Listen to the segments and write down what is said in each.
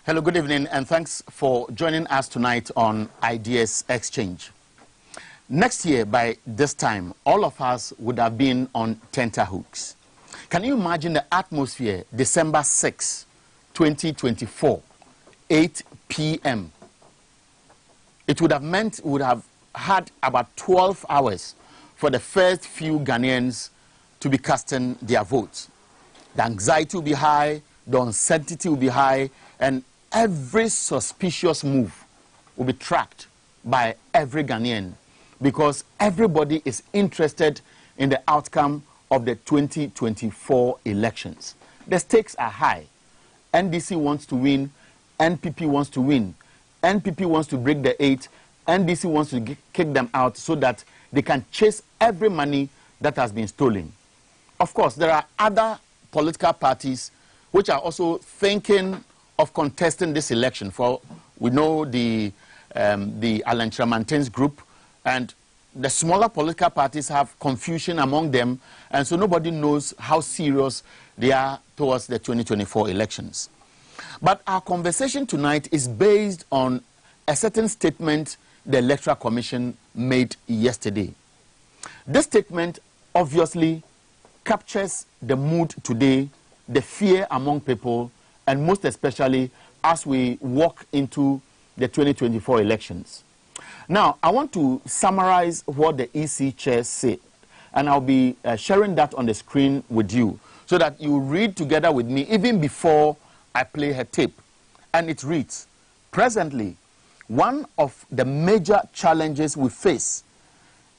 Hello, good evening, and thanks for joining us tonight on Ideas Exchange. Next year, by this time, all of us would have been on tenterhooks. Can you imagine the atmosphere, December 6, 2024, 8 p.m.? It would have meant we would have had about 12 hours for the first few Ghanaians to be casting their votes. The anxiety will be high, the uncertainty will be high, and every suspicious move will be tracked by every Ghanaian because everybody is interested in the outcome of the 2024 elections. The stakes are high. NDC wants to win, NPP wants to win, NPP wants to break the 8, NDC wants to kick them out so that they can chase every money that has been stolen. Of course, there are other political parties which are also thinking of contesting this election. For we know the Alan Tramanten's group, and the smaller political parties have confusion among them, and so nobody knows how serious they are towards the 2024 elections. But our conversation tonight is based on a certain statement the Electoral Commission made yesterday. This statement obviously captures the mood today, the fear among people, and most especially as we walk into the 2024 elections. Now, I want to summarize what the EC chair said, and I'll be sharing that on the screen with you so that you read together with me even before I play her tape. And it reads, presently, one of the major challenges we face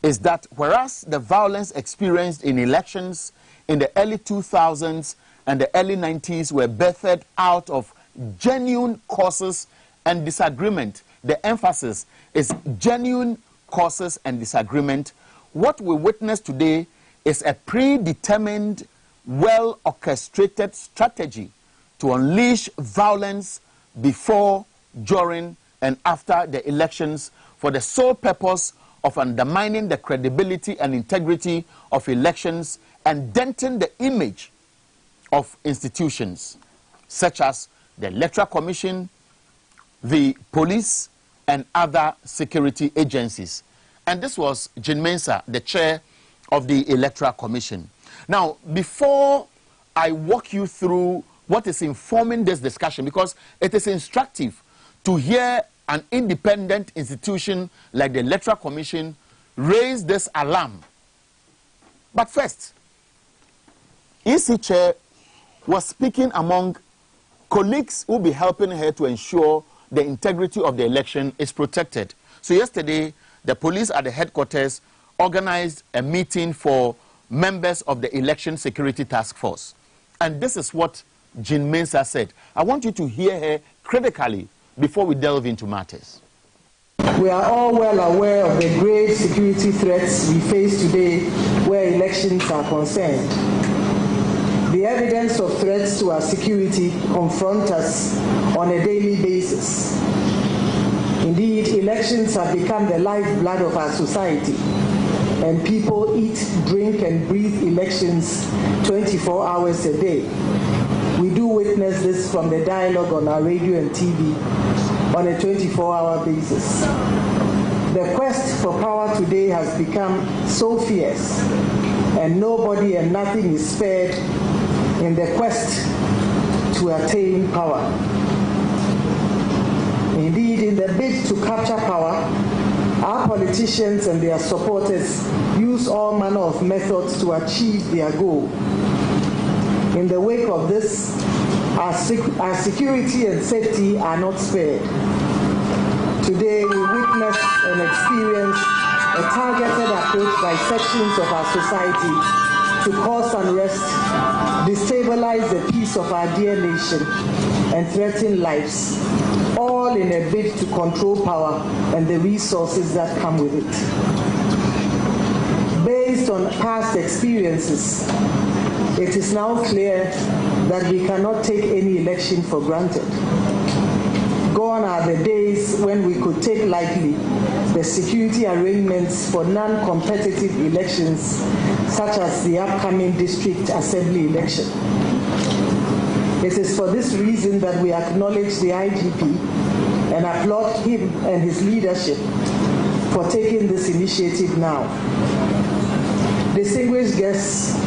is that whereas the violence experienced in elections in the early 2000s and the early 90s were birthed out of genuine causes and disagreement. The emphasis is genuine causes and disagreement. What we witness today is a predetermined, well-orchestrated strategy to unleash violence before, during, and after the elections for the sole purpose of undermining the credibility and integrity of elections and denting the image of institutions such as the Electoral Commission, the police, and other security agencies. And this was Jean Mensah, the chair of the Electoral Commission. Now, before I walk you through what is informing this discussion, because it is instructive to hear an independent institution like the Electoral Commission raise this alarm. But first, EC chair was speaking among colleagues who will be helping her to ensure the integrity of the election is protected. So yesterday, the police at the headquarters organized a meeting for members of the Election Security Task Force. And this is what Jean Mensah said. I want you to hear her critically before we delve into matters. We are all well aware of the grave security threats we face today where elections are concerned. The evidence of threats to our security confront us on a daily basis. Indeed, elections have become the lifeblood of our society, and people eat, drink, and breathe elections 24 hours a day. We do witness this from the dialogue on our radio and TV on a 24-hour basis. The quest for power today has become so fierce, and nobody and nothing is spared in the quest to attain power. Indeed, in the bid to capture power, our politicians and their supporters use all manner of methods to achieve their goal. In the wake of this, our security and safety are not spared. Today, we witness and experience a targeted approach by sections of our society to cause unrest, destabilize the peace of our dear nation, and threaten lives, all in a bid to control power and the resources that come with it. Based on past experiences, it is now clear that we cannot take any election for granted. Gone are the days when we could take lightly the security arrangements for non-competitive elections, such as the upcoming district assembly election. It is for this reason that we acknowledge the IGP and applaud him and his leadership for taking this initiative now. Distinguished guests,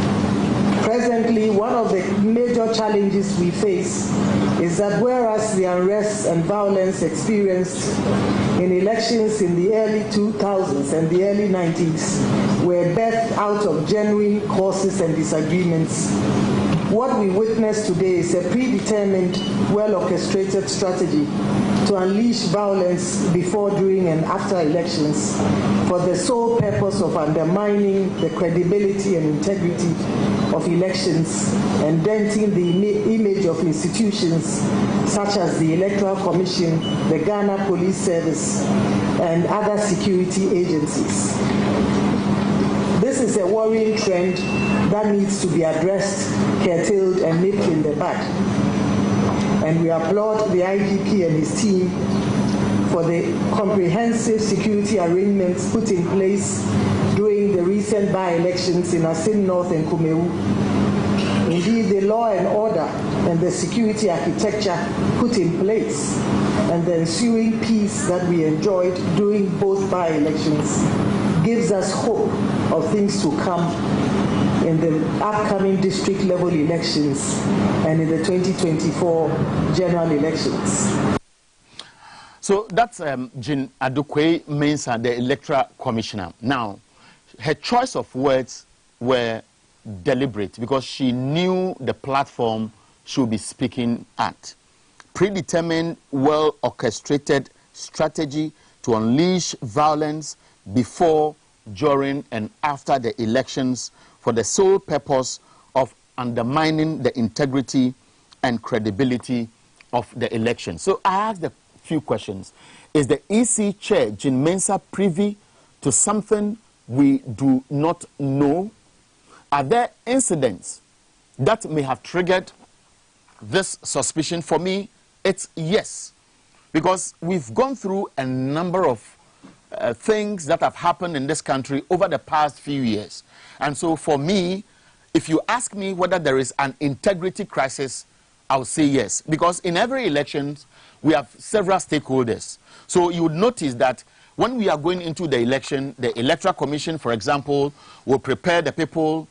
presently one of the major challenges we face is that whereas the unrest and violence experienced in elections in the early 2000s and the early 90s were birthed out of genuine causes and disagreements, what we witness today is a predetermined, well-orchestrated strategy to unleash violence before, during, and after elections for the sole purpose of undermining the credibility and integrity of elections and denting the image of institutions such as the Electoral Commission, the Ghana Police Service, and other security agencies. This is a worrying trend that needs to be addressed, curtailed, and nipped in the bud. And we applaud the IGP and his team for the comprehensive security arrangements put in place during the recent by-elections in Asin North and Kumewu. Indeed, the law and order and the security architecture put in place and the ensuing peace that we enjoyed during both by-elections gives us hope of things to come in the upcoming district level elections and in the 2024 general elections. So that's Jean Adukwe Mensah, the Electoral Commissioner. Now, her choice of words were deliberate because she knew the platform she would be speaking at. Predetermined, well-orchestrated strategy to unleash violence before, during, and after the elections for the sole purpose of undermining the integrity and credibility of the election. So I asked a few questions. Is the EC chair, Jean Mensah, privy to something we do not know? Are there incidents that may have triggered this suspicion? For me, it's yes. Because we've gone through a number of things that have happened in this country over the past few years. And so for me, if you ask me whether there is an integrity crisis, I'll say yes. Because in every election, we have several stakeholders. So you would notice that when we are going into the election, the Electoral Commission, for example, will prepare the people,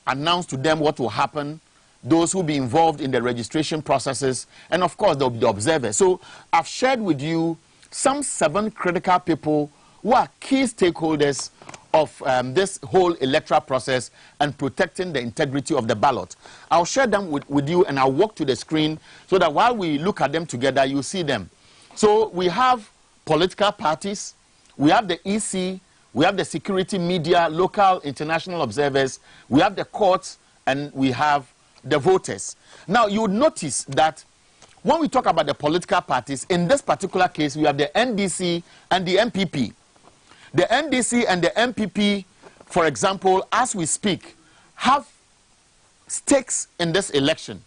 announce to them what will happen, those who will be involved in the registration processes, and of course, the observers. So I've shared with you some 7 critical people who are key stakeholders of this whole electoral process and protecting the integrity of the ballot. I'll share them with you, and I'll walk to the screen so that while we look at them together, you see them. So we have political parties, we have the EC, we have the security media, local, international observers, we have the courts, and we have the voters. Now, you would notice that when we talk about the political parties, in this particular case, we have the NDC and the MPP. The NDC and the MPP, for example, as we speak, have stakes in this election.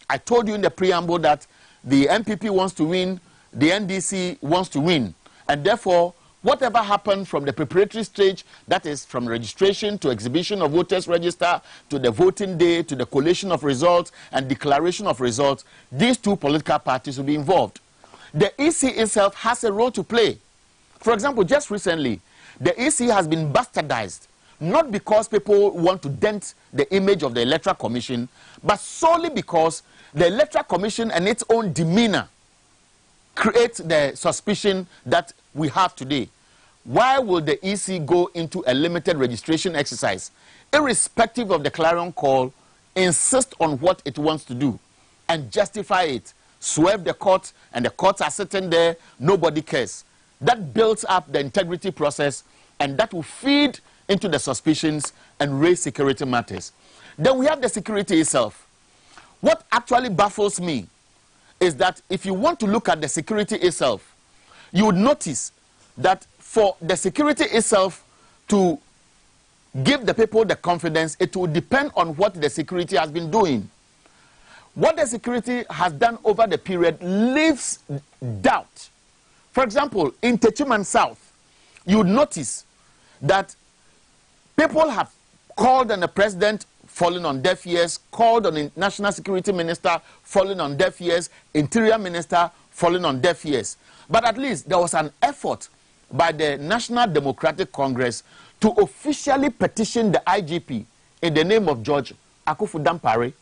I told you in the preamble that the MPP wants to win, the NDC wants to win. And therefore, whatever happened from the preparatory stage, that is from registration to exhibition of voters register, to the voting day, to the collation of results and declaration of results, these 2 political parties will be involved. The EC itself has a role to play. For example, just recently, the EC has been bastardized, not because people want to dent the image of the Electoral Commission, but solely because the Electoral Commission and its own demeanor create the suspicion that we have today. Why will the EC go into a limited registration exercise, irrespective of the clarion call, insist on what it wants to do and justify it, swerve the court, and the courts are sitting there, nobody cares? That builds up the integrity process, and that will feed into the suspicions and raise security matters. Then we have the security itself. What actually baffles me is that if you want to look at the security itself, you would notice that for the security itself to give the people the confidence, it will depend on what the security has been doing. What the security has done over the period leaves doubt. For example, in Techiman South, you would notice that people have called on the president falling on deaf ears, called on the National Security Minister, falling on deaf ears, Interior Minister, falling on deaf ears. But at least there was an effort by the National Democratic Congress to officially petition the IGP in the name of George Akufu-Dampare.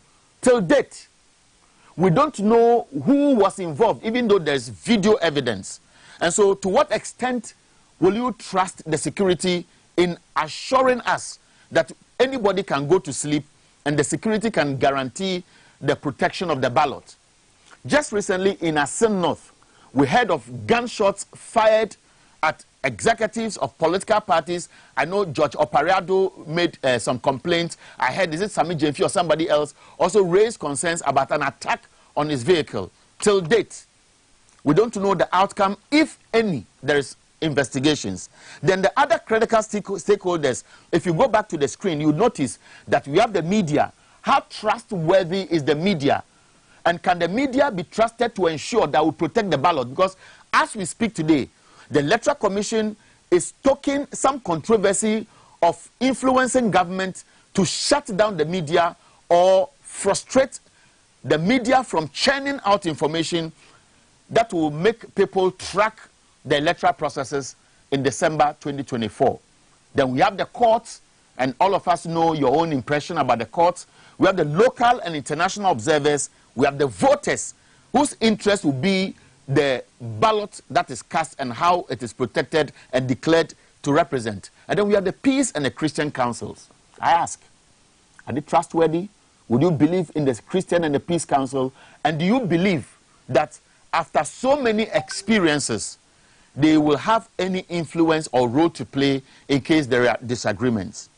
Till date, we don't know who was involved, even though there's video evidence. And so to what extent will you trust the security in assuring us that anybody can go to sleep and the security can guarantee the protection of the ballot? Just recently in Asen North, we heard of gunshots fired at executives of political parties. I know George Opariado made some complaints. I heard, is it Sami Jemfi or somebody else, also raised concerns about an attack on his vehicle. Till date, we don't know the outcome, if any. There is investigations. Then the other critical stakeholders, if you go back to the screen, you notice that we have the media. How trustworthy is the media? And can the media be trusted to ensure that we protect the ballot? Because as we speak today, the Electoral Commission is stoking some controversy of influencing government to shut down the media or frustrate the media from churning out information that will make people track the electoral processes in December 2024. Then we have the courts, and all of us know your own impression about the courts. We have the local and international observers. We have the voters whose interest will be the ballot that is cast and how it is protected and declared to represent. And then we have the peace and the Christian councils. I ask, are they trustworthy? Would you believe in the Christian and the Peace Council? And do you believe that after so many experiences, they will have any influence or role to play in case there are disagreements?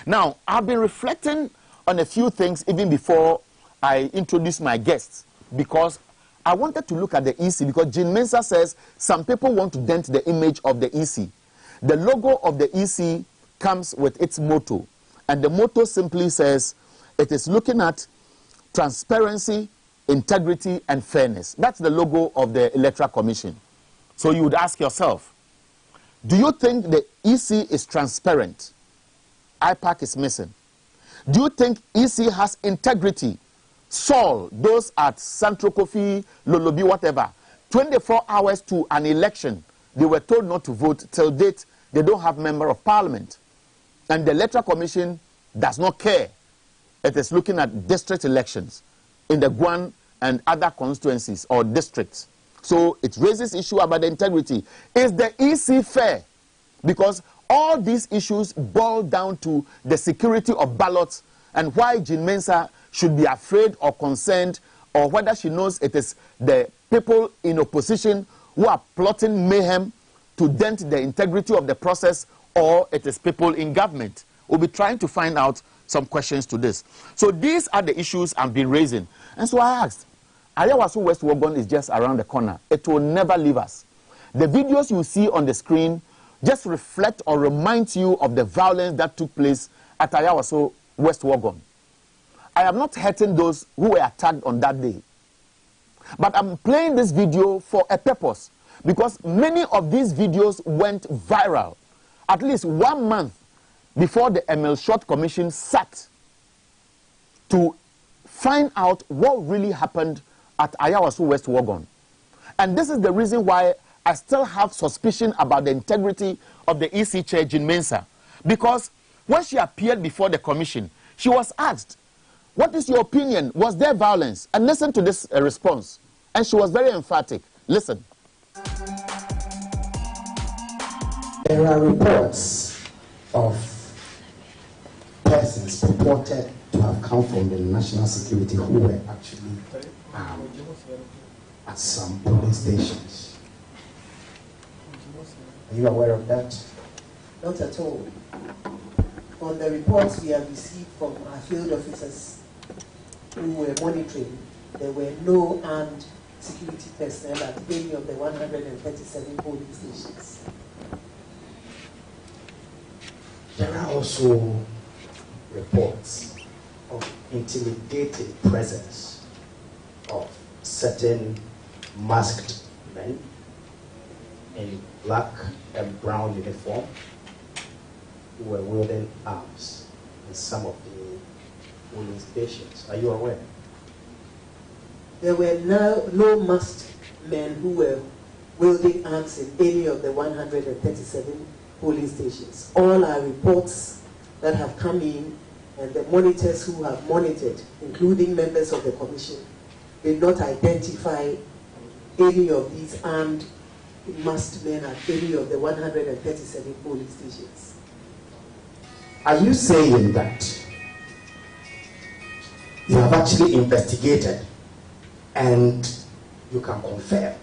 Now, I've been reflecting on a few things even before I introduce my guests, because I wanted to look at the EC, because Jean Mensah says some people want to dent the image of the EC. The logo of the EC comes with its motto, and the motto simply says it is looking at transparency, integrity, and fairness. That's the logo of the Electoral Commission. So you would ask yourself, do you think the EC is transparent? IPAC is missing. Do you think EC has integrity? Saul, those at Central Kofi, Lolobi, whatever, 24 hours to an election, they were told not to vote. Till date, they don't have member of parliament. And the Electoral Commission does not care. It is looking at district elections in the Guan and other constituencies or districts. So it raises issue about the integrity. Is the EC fair? Because all these issues boil down to the security of ballots and why Jean Mensah should be afraid or concerned, or whether she knows it is the people in opposition who are plotting mayhem to dent the integrity of the process, or it is people in government. We'll be trying to find out some questions to this. So these are the issues I've been raising. And so I asked, Ayawaso West Wuogon is just around the corner. It will never leave us. The videos you see on the screen just reflect or remind you of the violence that took place at Ayawaso West Wuogon. I am not hurting those who were attacked on that day. But I'm playing this video for a purpose, because many of these videos went viral at least 1 month before the Emil Short Commission sat to find out what really happened at Ayawaso West Wuogon. And this is the reason why I still have suspicion about the integrity of the EC chair, Jean Mensah. Because when she appeared before the commission, she was asked, what is your opinion? Was there violence? And listen to this response. And she was very emphatic. Listen. There are reports of persons purported to have come from the national security who were actually armed at some police stations. Are you aware of that? Not at all. On the reports we have received from our field officers who were monitoring, there were no armed security personnel at any of the 137 polling stations. There are also reports of intimidating presence of certain masked men in black and brown uniform who were wielding arms in some of the polling stations. Are you aware? There were no masked men who were wielding arms in any of the 137 polling stations. All our reports that have come in and the monitors who have monitored, including members of the commission, did not identify any of these armed masked men at any of the 137 polling stations. Are you saying that you have actually investigated and you can confirm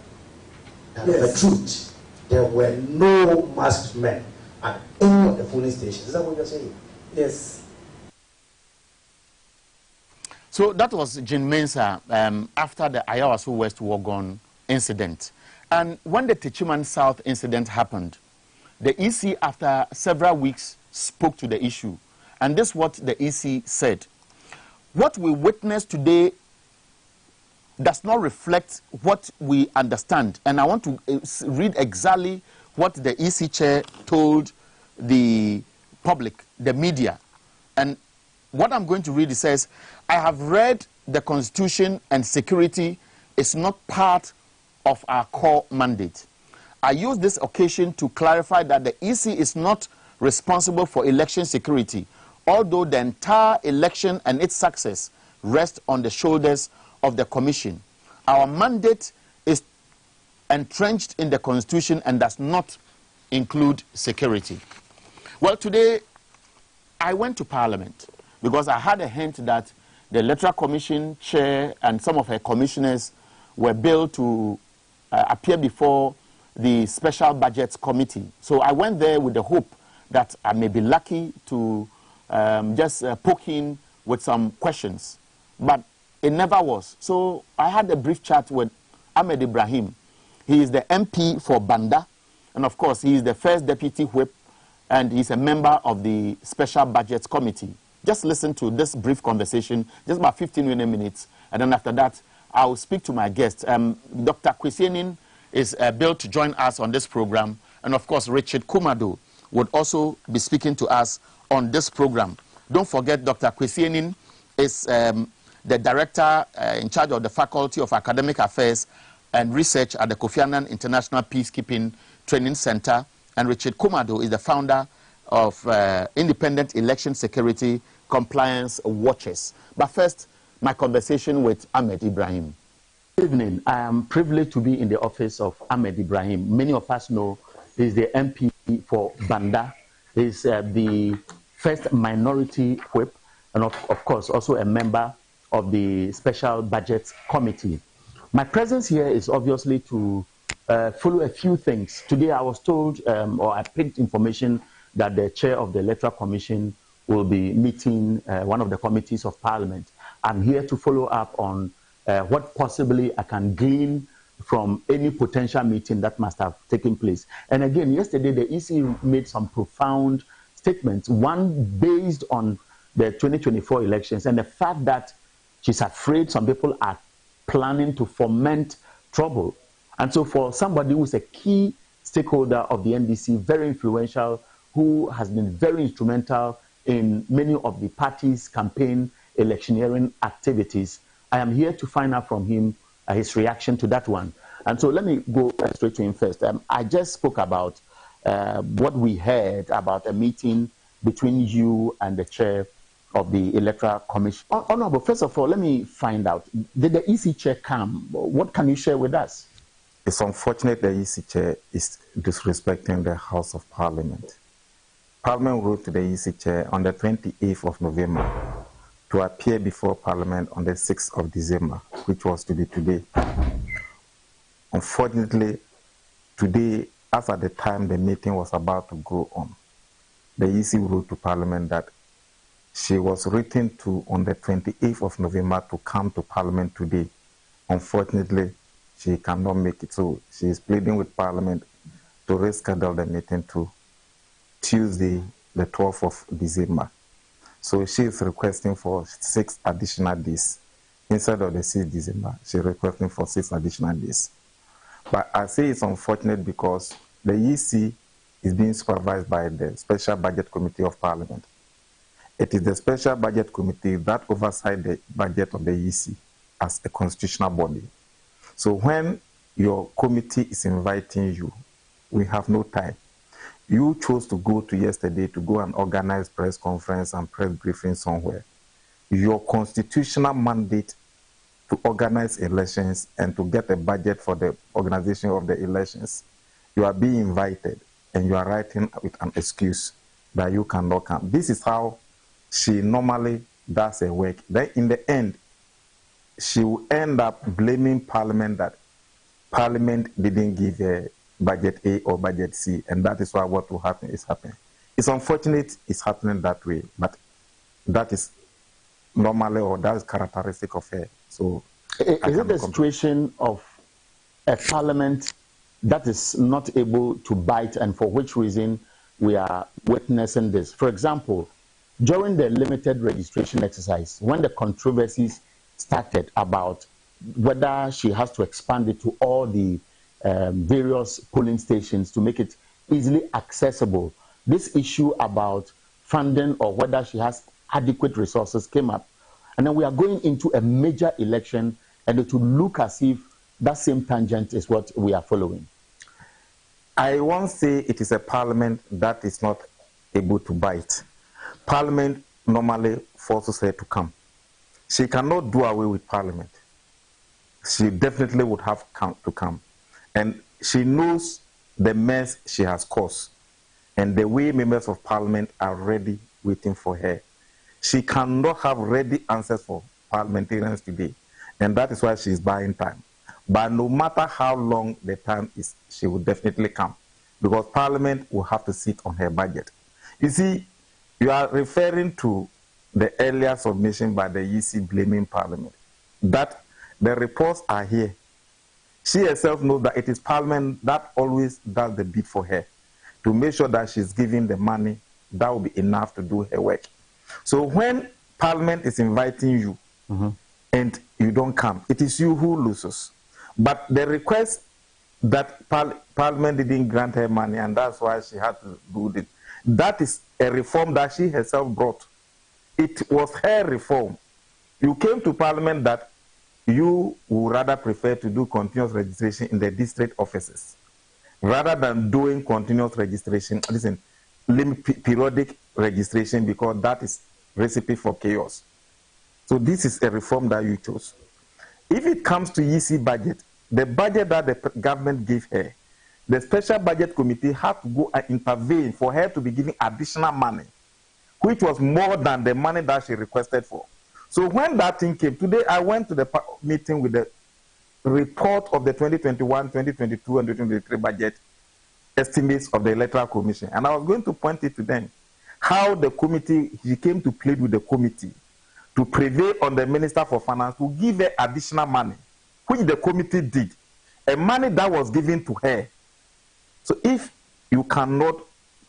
that Yes. the truth, there were no masked men at any of the polling stations? Is that what you're saying? Yes. So that was Jean Mensah after the Ayawaso West Wogon incident. And when the Techiman South incident happened, the EC, after several weeks, spoke to the issue. And this is what the EC said. What we witnessed today does not reflect what we understand. And I want to read exactly what the EC chair told the public, the media. And what I'm going to read, it says, I have read the Constitution and security is not part of our core mandate. I use this occasion to clarify that the EC is not responsible for election security, although the entire election and its success rest on the shoulders of the Commission. Our mandate is entrenched in the Constitution and does not include security. Well, today I went to Parliament because I had a hint that the Electoral Commission chair and some of her commissioners were billed to appear before the Special Budgets Committee. So I went there with the hope that I may be lucky to just poke in with some questions. But it never was. So I had a brief chat with Ahmed Ibrahim. He is the MP for Banda. And of course, he is the first deputy whip and he's a member of the Special Budgets Committee. Just listen to this brief conversation, just about 15 minutes. And then after that, I will speak to my guest. Dr. Kwesienin is billed to join us on this program. And of course, Richard Kumado would also be speaking to us on this program. Don't forget, Dr. Kwesienin is the director in charge of the Faculty of Academic Affairs and Research at the Kofi Annan International Peacekeeping Training Center. And Richard Kumado is the founder of Independent Election Security Compliance Watchers. But first, my conversation with Ahmed Ibrahim. Good evening. I am privileged to be in the office of Ahmed Ibrahim. Many of us know he is the MP for Banda. He is the first minority whip and of course also a member of the Special Budgets Committee. My presence here is obviously to follow a few things. Today I was told, or I picked information that the chair of the Electoral Commission will be meeting one of the committees of Parliament. I'm here to follow up on what possibly I can glean from any potential meeting that must have taken place. And again, yesterday the EC made some profound statements, one based on the 2024 elections and the fact that she's afraid some people are planning to foment trouble. And so for somebody who's a key stakeholder of the NDC, very influential, who has been very instrumental in many of the party's campaign electioneering activities, I am here to find out from him his reaction to that one. And so let me go straight to him first. I just spoke about what we heard about a meeting between you and the chair of the Electoral Commission. Honorable, first of all, let me find out, did the EC chair come? What can you share with us? It's unfortunate the EC chair is disrespecting the House of Parliament. Parliament wrote to the EC chair on the 28th of November to appear before Parliament on the 6th of December, which was to be today. Unfortunately, today, as at the time the meeting was about to go on, the EC wrote to Parliament that she was written to on the 28th of November to come to Parliament today. Unfortunately, she cannot make it. So she is pleading with Parliament to reschedule the meeting to Tuesday, the 12th of December. So she is requesting for 6 additional days. Instead of the 6th December, she is requesting for 6 additional days. But I say it's unfortunate because the EC is being supervised by the Special Budget Committee of Parliament. It is the Special Budget Committee that oversight the budget of the EC as a constitutional body. So when your committee is inviting you, we have no time. You chose to go to yesterday to go and organize press conference and press briefing somewhere. Your constitutional mandate to organize elections and to get a budget for the organization of the elections, you are being invited and you are writing with an excuse that you cannot come. This is how she normally does her work. Then in the end, she will end up blaming Parliament that Parliament didn't give a budget A or budget C, and that is why what will happen is happening. It's unfortunate it's happening that way, but that is normally, or that is characteristic of her. So is it the situation of a Parliament that is not able to bite, and for which reason we are witnessing this? For example, during the limited registration exercise, when the controversies started about whether she has to expand it to all the various polling stations to make it easily accessible, this issue about funding or whether she has adequate resources came up. And then we are going into a major election, and it will look as if that same tangent is what we are following. I won't say it is a Parliament that is not able to bite. Parliament normally forces her to come. She cannot do away with Parliament. She definitely would have to come. And she knows the mess she has caused and the way members of Parliament are ready waiting for her. She cannot have ready answers for parliamentarians today, and that is why she is buying time. But no matter how long the time is, she will definitely come, because Parliament will have to sit on her budget. You see, you are referring to the earlier submission by the EC blaming Parliament. That the reports are here. She herself knows that it is Parliament that always does the bid for her to make sure that she's giving the money that will be enough to do her work. So when Parliament is inviting you and you don't come, it is you who loses. But the request that Parliament didn't grant her money, and that's why she had to do it, that is a reform that she herself brought. It was her reform. You came to Parliament that you would rather prefer to do continuous registration in the district offices rather than doing continuous registration, listen, periodic registration, because that is recipe for chaos. So this is a reform that you chose. If it comes to EC budget, the budget that the government gave her, the Special Budget Committee had to go and intervene for her to be given additional money, which was more than the money that she requested for. So when that thing came, today I went to the meeting with the report of the 2021, 2022, and 2023 budget estimates of the Electoral Commission. And I was going to point it to them, how the committee, he came to plead with the committee to prevail on the Minister for Finance to give her additional money, which the committee did, a money that was given to her. So if you cannot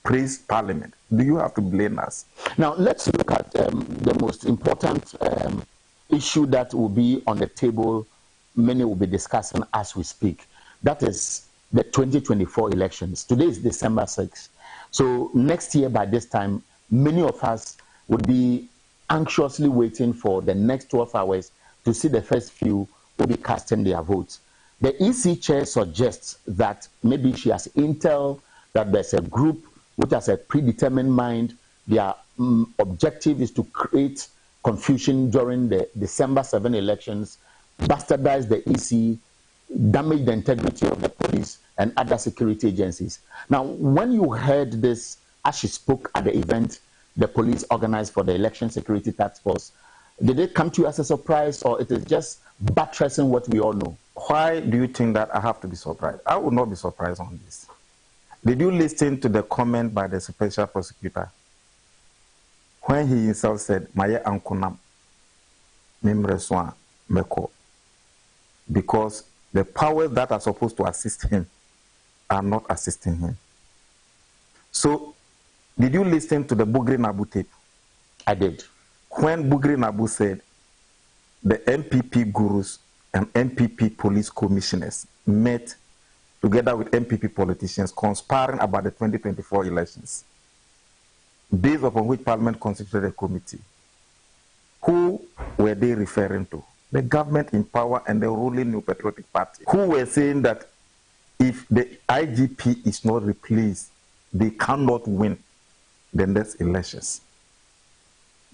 praise Parliament, do you have to blame us? Now, let's look at the most important issue that will be on the table, many will be discussing as we speak. That is the 2024 elections. Today is December 6th. So next year by this time, many of us would be anxiously waiting for the next 12 hours to see the first few will be casting their votes. The EC chair suggests that maybe she has intel that there's a group which has a predetermined mind. Their objective is to create confusion during the December 7 elections, bastardize the EC, damage the integrity of the police and other security agencies. Now, when you heard this, as she spoke at the event the police organized for the Election Security Task Force, did it come to you as a surprise, or it is just buttressing what we all know? Why do you think that I have to be surprised? I would not be surprised on this. Did you listen to the comment by the special prosecutor when he himself said, "Maye ankunam, mimreswa meko," because the powers that are supposed to assist him are not assisting him? So, did you listen to the Bugri Nabu tape? I did. When Bugri Nabu said the MPP gurus and MPP police commissioners met together with MPP politicians conspiring about the 2024 elections. based upon which Parliament constituted a committee. Who were they referring to? The government in power and the ruling New Patriotic Party, who were saying that if the IGP is not replaced, they cannot win the next elections.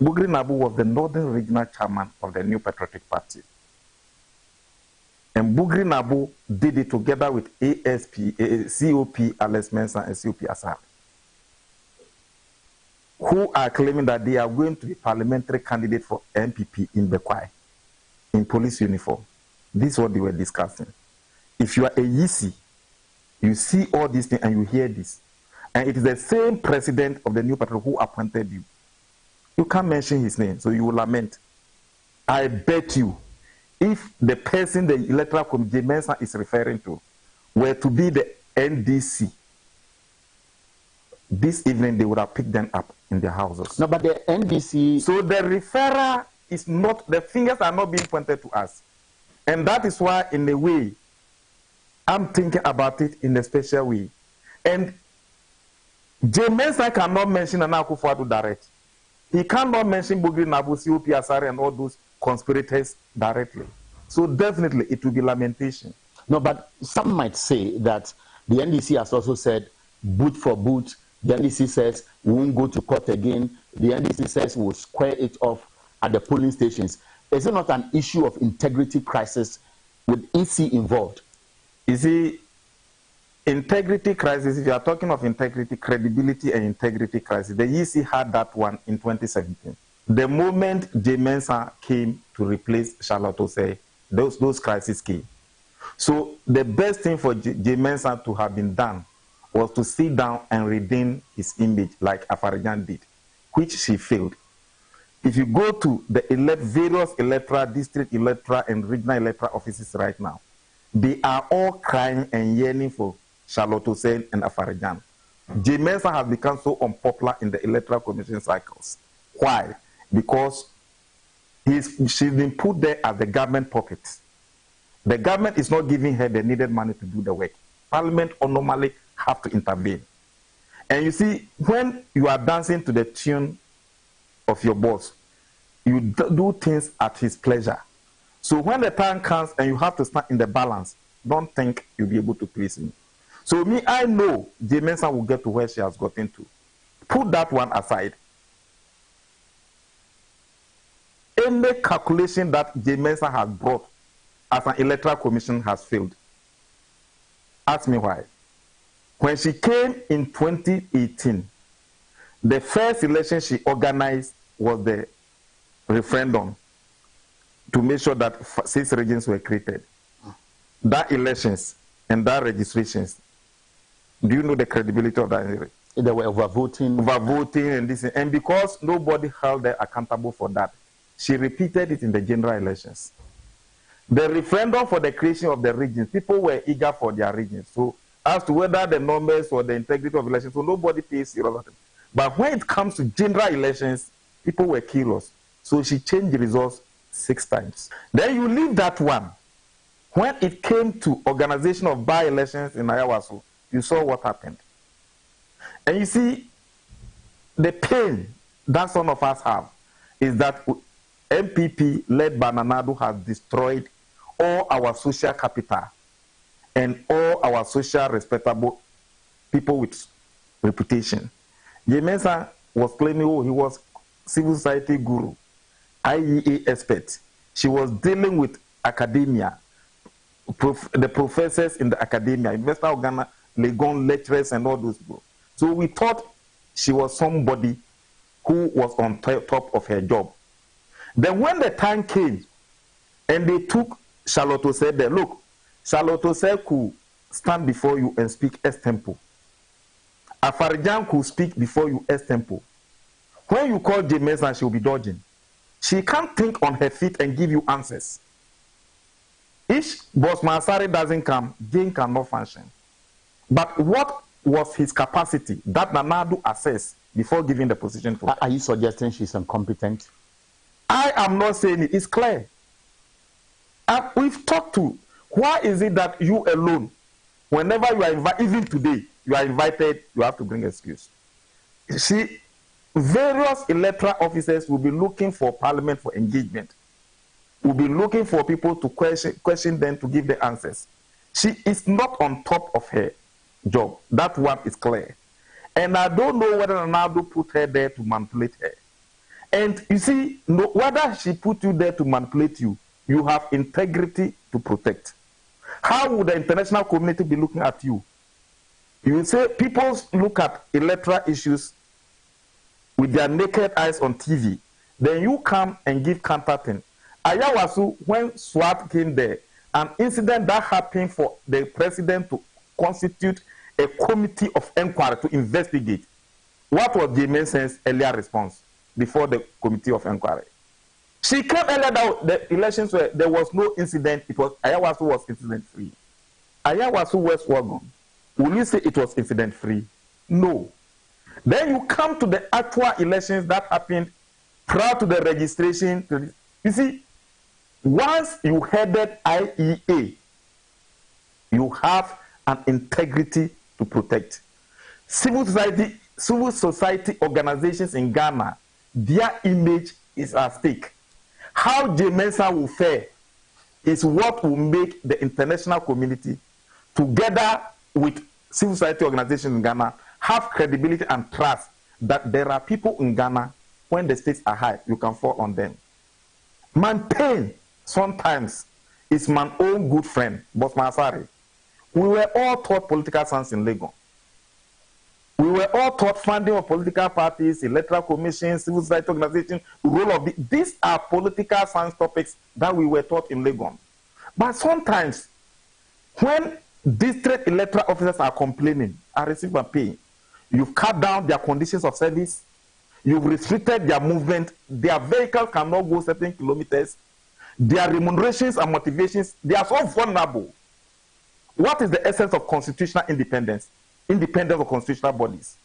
Bugri Nabu was the Northern Regional Chairman of the New Patriotic Party. And Bugri Nabu did it together with ASP, COP, Alex Mensah, and COP Assad, who are claiming that they are going to be parliamentary candidate for MPP in Bekwai, in police uniform. This is what they were discussing. If you are a Yisi, you see all these things and you hear this, and it is the same president of the New Patriotic who appointed you. You can't mention his name, so you will lament. I bet you, if the person the Electoral Committee Mensah is referring to were to be the NDC, this evening they would have picked them up in their houses. No, but the NDC... So the referrer is not, the fingers are not being pointed to us. And that is why, in a way, I'm thinking about it in a special way. And J. Mensah cannot mention Nana Akufo-Addo direct. He cannot mention Bugri Nabu, COP Asare, and all those conspirators directly. So definitely it will be lamentation. No, but some might say that the NDC has also said boot for boot. The NDC says we won't go to court again. The NDC says we'll square it off at the polling stations. Is it not an issue of integrity crisis with EC involved? You see, integrity crisis, if you are talking of integrity, credibility and integrity crisis, the EC had that one in 2017. The moment J. Mensah came to replace Charlotte Osei, those crises came. So the best thing for J. Mensah to have been done was to sit down and redeem his image like Afarijan did, which she failed. If you go to the various electoral, district electoral and regional electoral offices right now, they are all crying and yearning for Charlotte Osei and Afarijan. J. Mensah has become so unpopular in the electoral commission cycles. Why? Because she's been put there as the government puppet. The government is not giving her the needed money to do the work. Parliament normally have to intervene. And you see, when you are dancing to the tune of your boss, you do things at his pleasure. So when the time comes and you have to stand in the balance, don't think you'll be able to please him. So me, I know J. Mensah will get to where she has gotten to. Put that one aside. Any calculation that J. Mensah has brought as an electoral commission has failed. Ask me why. When she came in 2018, the first election she organized was the referendum to make sure that 6 regions were created. That elections and that registrations, do you know the credibility of that? They were overvoting. Overvoting and this. And because nobody held her accountable for that, she repeated it in the general elections. The referendum for the creation of the regions, people were eager for their regions. So as to whether the numbers or the integrity of elections, so nobody pays serious attention. But when it comes to general elections, people were curious. So she changed the results 6 times. Then you leave that one. When it came to organization of by-elections in Ayawaso, you saw what happened. And you see, the pain that some of us have is that MPP led by Nanado has destroyed all our social capital and all our social respectable people with reputation. J. Mensah was claiming, oh, he was civil society guru, IEA expert. She was dealing with academia, the professors in the academia, University of Ghana, Legon lecturers and all those people. So we thought she was somebody who was on top of her job. Then when the time came and they took Charlotte Osei there, look, Charlotte Osei could stand before you and speak extempo. Afarijan could speak before you extempo. When you call J. Mensah, she will be dodging. She can't think on her feet and give you answers. If Boss Masari doesn't come, Jane cannot function. But what was his capacity that Nanado assessed before giving the position to her? Are you suggesting she's incompetent? I am not saying it. It's clear. We've talked to, why is it that you alone, whenever you are invited, even today, you are invited, you have to bring excuse. See, various electoral officers will be looking for parliament for engagement. Will be looking for people to question them to give the answers. She is not on top of her job. That one is clear. And I don't know whether Ronaldo put her there to manipulate her. And you see, whether she put you there to manipulate you, you have integrity to protect. How would the international community be looking at you? You will say people look at electoral issues with their naked eyes on TV. Then you come and give counterthing. Ayawasu, when SWAT came there, an incident that happened for the president to constitute a committee of inquiry to investigate. What was the Mensah's earlier response before the committee of inquiry? She came earlier that the elections where there was no incident. It was Ayawasu was incident free. Ayawasu West Wagon. Will you say it was incident free? No. Then you come to the actual elections that happened prior to the registration. You see, once you headed IEA, you have an integrity to protect. Civil society organizations in Ghana, their image is at stake. How J. Mensah will fare is what will make the international community, together with civil society organizations in Ghana, have credibility and trust that there are people in Ghana, when the stakes are high, you can fall on them. Man pain sometimes is my own good friend, Bosman Asari. We were all taught political science in Lagos. We were all taught funding of political parties, electoral commissions, civil society organizations, role of these are political science topics that we were taught in Lagos. But sometimes, when district electoral officers are complaining, I receive a pay. You've cut down their conditions of service. You've restricted their movement. Their vehicle cannot go certain kilometers. Their remunerations and motivations, they are so vulnerable. What is the essence of constitutional independence? Independence of constitutional bodies.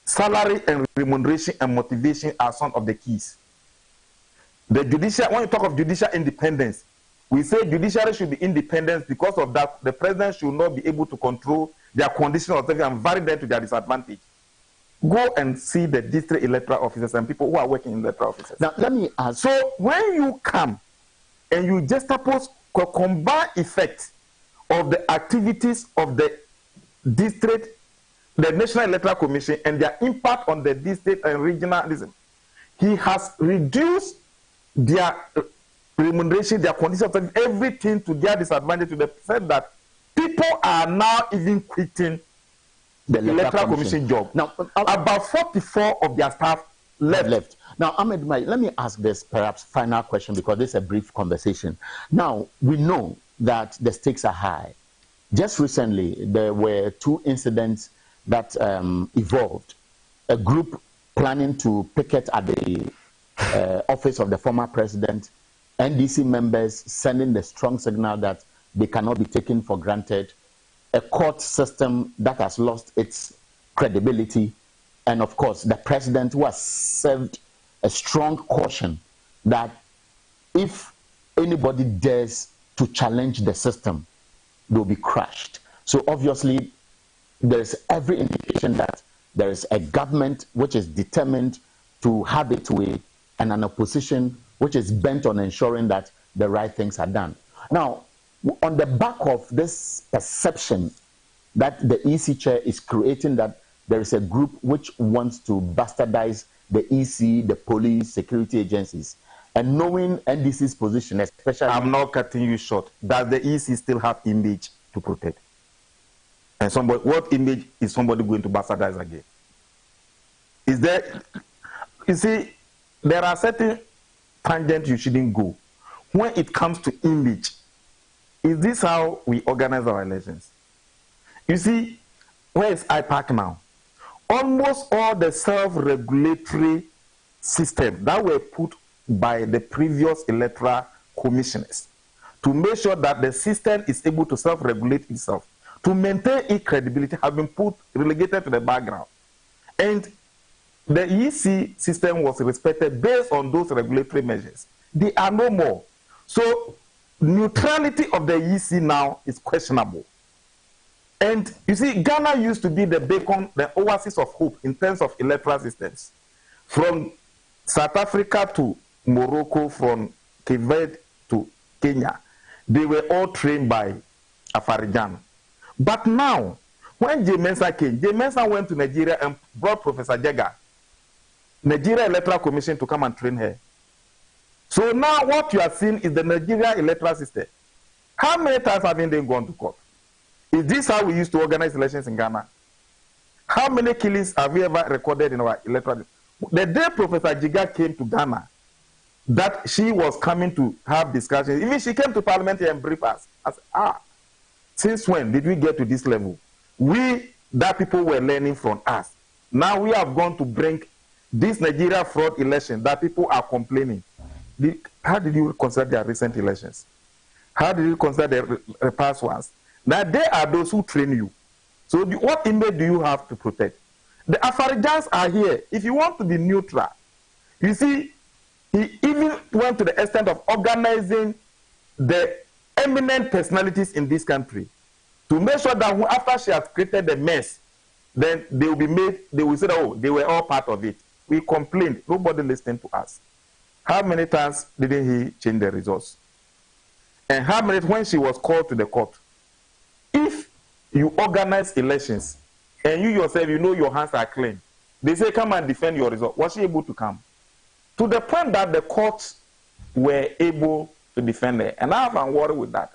Salary and remuneration and motivation are some of the keys. The judicial, when you talk of judicial independence, we say judiciary should be independent because of that. The president should not be able to control their condition of service and vary them to their disadvantage. Go and see the district electoral officers and people who are working in electoral offices. Now, let me ask. So when you come and you juxtapose a combined effect of the activities of the district, the National Electoral Commission, and their impact on the district and regionalism, he has reduced their remuneration, their conditions, everything to their disadvantage, to the extent that people are now even quitting the Electoral Commission job. Now, about 44 of their staff left. Now, Ahmed Mai, let me ask this perhaps final question, because this is a brief conversation. Now, we know that the stakes are high. Just recently, there were two incidents that evolved. A group planning to picket at the office of the former president, NDC members sending the strong signal that they cannot be taken for granted, a court system that has lost its credibility, and of course, the president who has served a strong caution that if anybody dares to challenge the system, they'll be crushed. So obviously, there is every indication that there is a government which is determined to have its way and an opposition which is bent on ensuring that the right things are done. Now, on the back of this perception that the EC chair is creating, that there is a group which wants to bastardize the EC, the police, security agencies, and knowing NDC's position, especially... I'm not cutting you short. Does the EC still have image to protect? And somebody, what image is somebody going to bastardize again? Is there... You see, there are certain tangents you shouldn't go. When it comes to image, is this how we organize our elections? You see, where is IPAC now? Almost all the self-regulatory systems that were put by the previous electoral commissioners to make sure that the system is able to self-regulate itself, to maintain its credibility, have been relegated to the background. And the EC system was respected based on those regulatory measures. They are no more. So neutrality of the EC now is questionable. And you see, Ghana used to be the beacon, the oasis of hope in terms of electoral systems. From South Africa to Morocco, from Cape Verde to Kenya, they were all trained by Afarijan. But now, when J. Mensah came, J. Mensah went to Nigeria and brought Professor Jega, Nigeria Electoral Commission, to come and train her. So now what you are seeing is the Nigeria electoral system. How many times haven't they gone to court? Is this how we used to organize elections in Ghana? How many killings have we ever recorded in our electoral? The day Professor Jiga came to Ghana, that she was coming to have discussions. Even she came to Parliament here and briefed us. I said, since when did we get to this level? We, that people were learning from us. Now we have gone to bring this Nigeria fraud election that people are complaining. How did you consider their recent elections? How did you consider the past ones? Now they are those who train you. So what image do you have to protect? The Afarijans are here. If you want to be neutral, you see, he even went to the extent of organizing the eminent personalities in this country to make sure that after she has created the mess, then they will be made, they will say, oh, they were all part of it. We complained. Nobody listened to us. How many times didn't he change the results? And how many, when she was called to the court, if you organize elections and you yourself, you know your hands are clean, they say, come and defend your result. Was she able to come? To the point that the courts were able to defend her. And I have worried with that.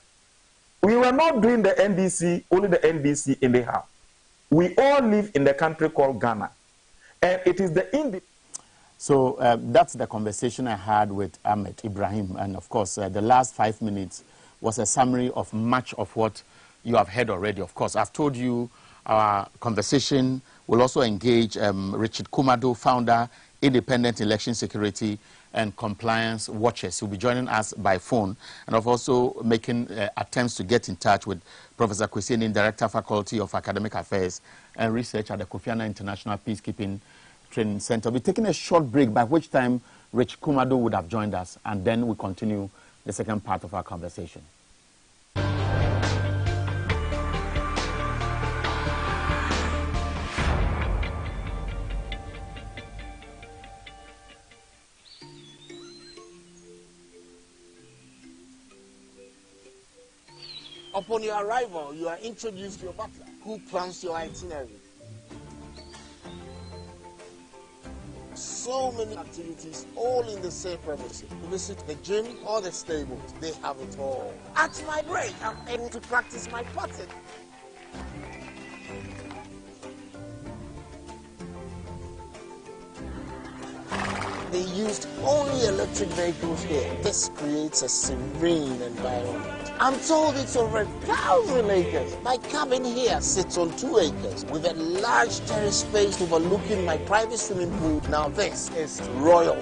We were not doing the NDC, only the NDC in the house. We all live in the country called Ghana. And it is the So that's the conversation I had with Ahmed Ibrahim. And of course, the last 5 minutes was a summary of much of what you have heard already. Of course, I've told you our conversation will also engage Richard Kumado, founder, Independent Election Security and Compliance Watchers, who will be joining us by phone, and of also making attempts to get in touch with Professor Kwesini, Director, Faculty of Academic Affairs and Research at the Kofi Annan International Peacekeeping Training Center. We'll be taking a short break, by which time Rich Kumado would have joined us, and then we'll continue the second part of our conversation. Upon your arrival, you are introduced to your butler, who plans your itinerary. So many activities, all in the same premises. You visit the gym or the stables, they have it all. At my break, I'm able to practice my putting. They used only electric vehicles here. This creates a serene environment. I'm told it's over 1,000 acres. My cabin here sits on 2 acres with a large terrace space overlooking my private swimming pool. Now this is royalty.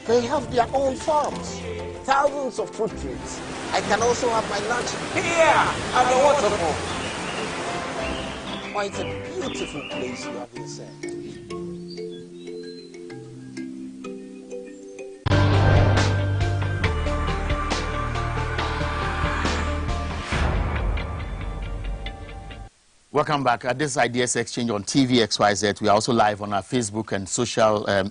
They have their own farms, thousands of fruit trees. I can also have my lunch here at the waterfall. Quite a beautiful place you have yourself. Welcome back. This is Ideas Exchange on TV XYZ. We are also live on our Facebook and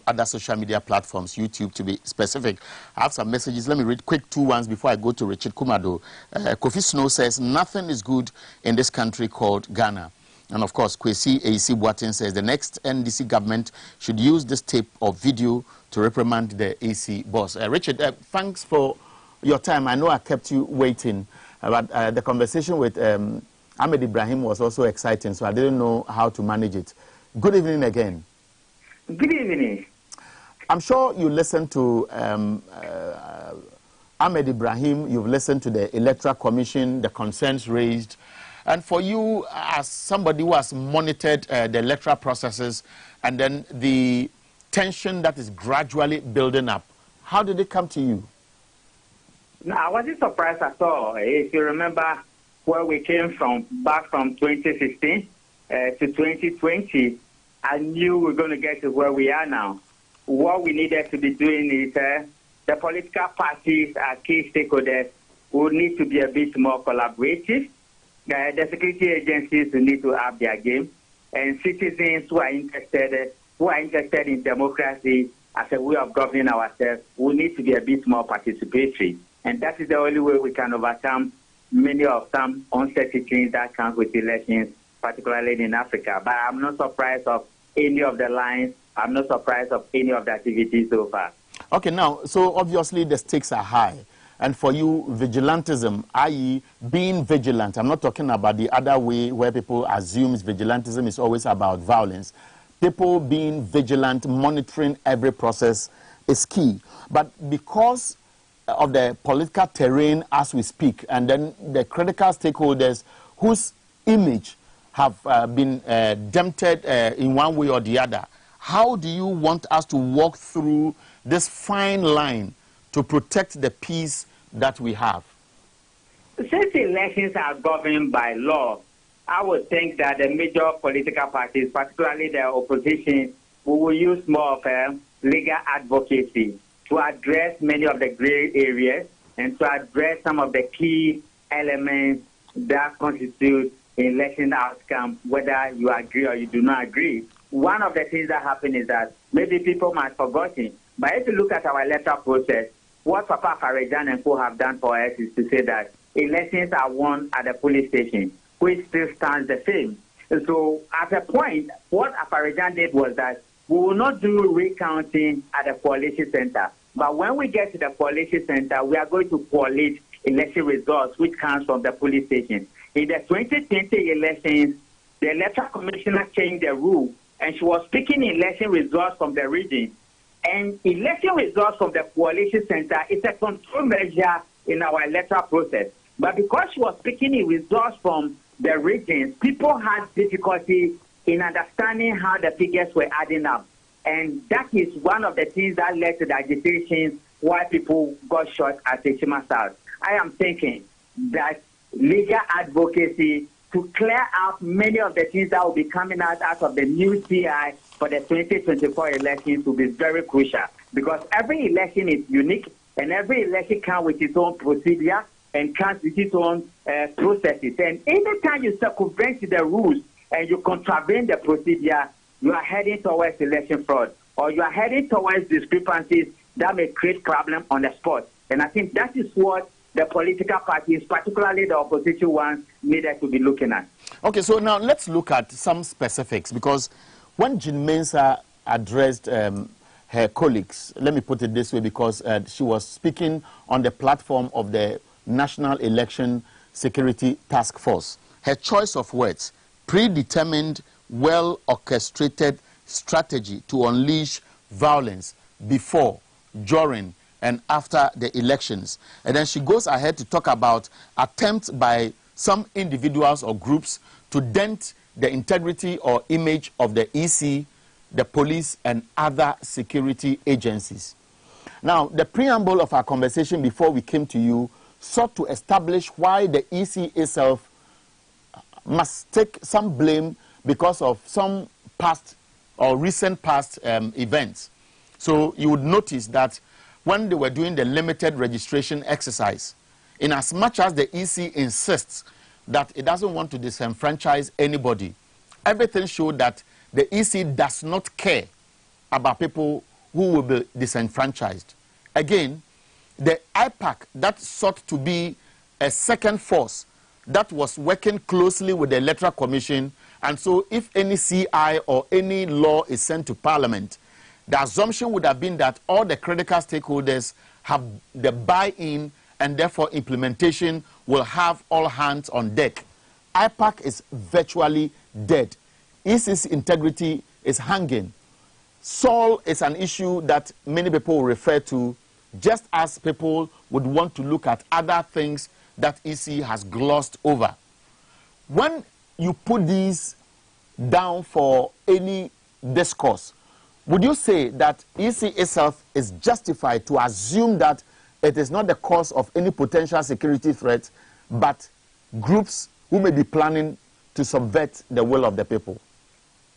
other social media platforms, YouTube to be specific. I have some messages. Let me read quick 2 ones before I go to Richard Kumado. Kofi Snow says, nothing is good in this country called Ghana. And of course, Kwesi A.C. Boatin says, the next NDC government should use this tape or video to reprimand the AC boss. Richard, thanks for your time. I know I kept you waiting, but the conversation with Ahmed Ibrahim was also exciting, so I didn't know how to manage it. Good evening again. Good evening. I'm sure you listened to Ahmed Ibrahim, you've listened to the Electoral Commission, the concerns raised. And for you, as somebody who has monitored the electoral processes and then the tension that is gradually building up, how did it come to you? No, I wasn't surprised at all. If you remember where we came from, back from 2016 to 2020, I knew we were going to get to where we are now. What we needed to be doing is the political parties, key stakeholders, would need to be a bit more collaborative. The security agencies need to up their game, and citizens who are interested in democracy as a way of governing ourselves will need to be a bit more participatory. And that is the only way we can overcome many of some uncertainties that come with elections, particularly in Africa. But I'm not surprised of any of the lines. I'm not surprised of any of the activities so far. Okay, now, so obviously the stakes are high. And for you, vigilantism, i.e. being vigilant, I'm not talking about the other way where people assume vigilantism is always about violence. People being vigilant, monitoring every process is key. But because of the political terrain as we speak, and then the critical stakeholders whose image have been dented in one way or the other, how do you want us to walk through this fine line to protect the peace that we have? Since elections are governed by law, I would think that the major political parties, particularly the opposition, will use more of legal advocacy to address many of the gray areas and to address some of the key elements that constitute election outcome, whether you agree or you do not agree. One of the things that happen is that maybe people might have forgotten, but if you look at our electoral process, what Papa Farejan and co have done for us is to say that elections are won at the police station, which still stands the same. So at a point, what Farejan did was that we will not do recounting at the coalition center. But when we get to the coalition center, we are going to collate election results, which comes from the police station. In the 2020 elections, the electoral commissioner changed the rule, and she was picking election results from the region. And election results from the coalition center is a control measure in our electoral process. But because she was picking the results from the regions, people had difficulty in understanding how the figures were adding up. And that is one of the things that led to the agitations why people got shot at Teshima South. I am thinking that legal advocacy to clear out many of the things that will be coming out of the new CI for the 2024 elections will be very crucial, because every election is unique and every election comes with its own procedure and comes with its own processes. And anytime you circumvent the rules and you contravene the procedure, you are heading towards election fraud, or you are heading towards discrepancies that may create problems on the spot. And I think that is what the political parties, particularly the opposition ones, needed to be looking at. Okay, so now let's look at some specifics, because when Jean Mensah addressed her colleagues, let me put it this way, because she was speaking on the platform of the National Election Security Task Force. Her choice of words, predetermined, well-orchestrated strategy to unleash violence before, during, and after the elections. And then she goes ahead to talk about attempts by some individuals or groups to dent the integrity or image of the EC, the police, and other security agencies. Now, the preamble of our conversation before we came to you sought to establish why the EC itself must take some blame because of some past or recent past events. So you would notice that when they were doing the limited registration exercise, in as much as the EC insists that it doesn't want to disenfranchise anybody, everything showed that the EC does not care about people who will be disenfranchised. Again, the IPAC that sought to be a second force that was working closely with the Electoral Commission, and so if any CI or any law is sent to Parliament, the assumption would have been that all the critical stakeholders have the buy-in, and therefore implementation will have all hands on deck. IPAC is virtually dead. EC's integrity is hanging. Soul is an issue that many people will refer to, just as people would want to look at other things that EC has glossed over. When you put these down for any discourse, would you say that EC itself is justified to assume that it is not the cause of any potential security threat, but groups who may be planning to subvert the will of the people?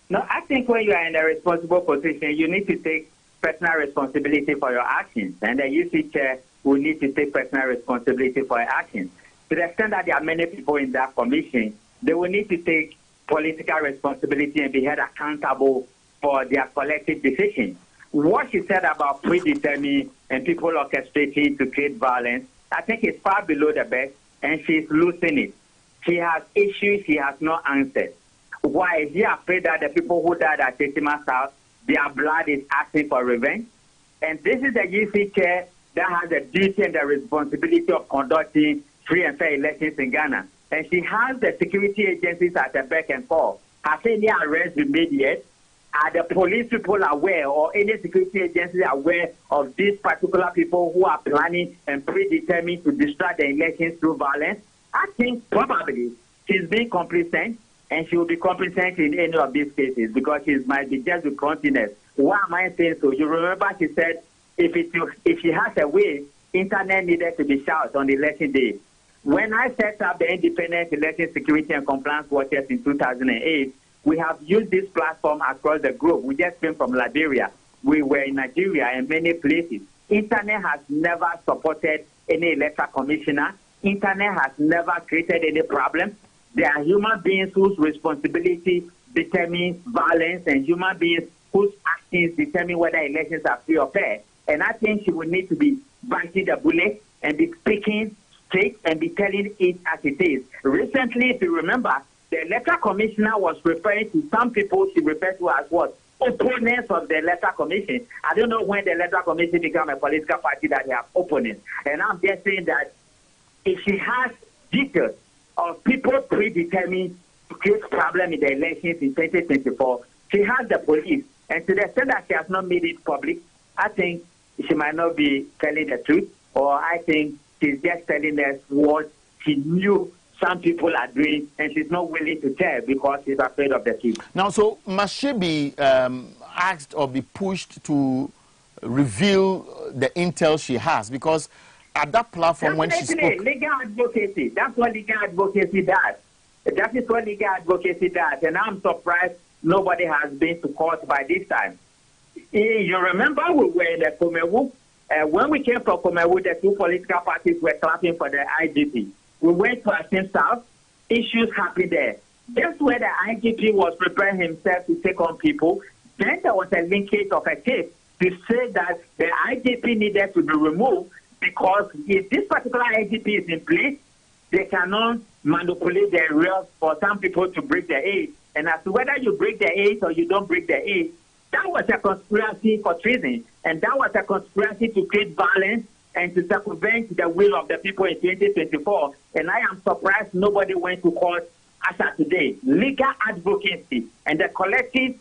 No, I think when you are in a responsible position, you need to take personal responsibility for your actions, and the UC chair will need to take personal responsibility for your actions. to the extent that there are many people in that commission, they will need to take political responsibility and be held accountable for their collective decisions. What she said about predetermined and people orchestrating to create violence, I think is far below the best, and she's losing it. She has issues she has no answers. Why? Is she afraid that the people who died at Tetima South, their blood is asking for revenge? And this is the GC chair that has the duty and the responsibility of conducting free and fair elections in Ghana. And she has the security agencies at the beck and call. Has any arrest been made yet? Are the police people aware, or any security agencies aware of these particular people who are planning and predetermined to distract the elections through violence? I think probably she's being complacent, and she will be competent in any of these cases because she might be just with continence. Why am I saying so? You remember she said if she has a way, internet needed to be shut on the election day. When I set up the Independent Election Security and Compliance Watchers in 2008, we have used this platform across the globe. We just came from Liberia. We were in Nigeria and many places. Internet has never supported any electoral commissioner. Internet has never created any problem. There are human beings whose responsibility determines violence and human beings whose actions determine whether elections are free or fair. And I think she would need to be biting the bullet and be speaking straight and be telling it as it is. Recently, if you remember, the electoral commissioner was referring to some people she referred to as what? Opponents of the electoral commission. I don't know when the electoral commission became a political party that they have opponents. And I'm just saying that if she has details of people predetermined to create problem in the elections in 2024, she has the police. And to the extent that she has not made it public, I think she might not be telling the truth, or I think she's just telling us what she knew some people are doing, and she's not willing to tell because she's afraid of the truth. Now, so must she be asked or be pushed to reveal the intel she has? Because at that platform, when she spoke... Legal advocacy, that's what legal advocacy does. That is what legal advocacy does, and I'm surprised nobody has been to court by this time. You remember we were in the Komewu. When we came from Komewu, the two political parties were clapping for the IGP. We went to Asim South. Issues happened there. Just where the IGP was preparing himself to take on people, then there was a linkage of a case to say that the IGP needed to be removed because if this particular IGP is in place, they cannot manipulate the areas for some people to break the aid. And as to whether you break the aid or you don't break the aid, that was a conspiracy for treason, and that was a conspiracy to create violence and to circumvent the will of the people in 2024. And I am surprised nobody went to court as of today. Legal advocacy and the collective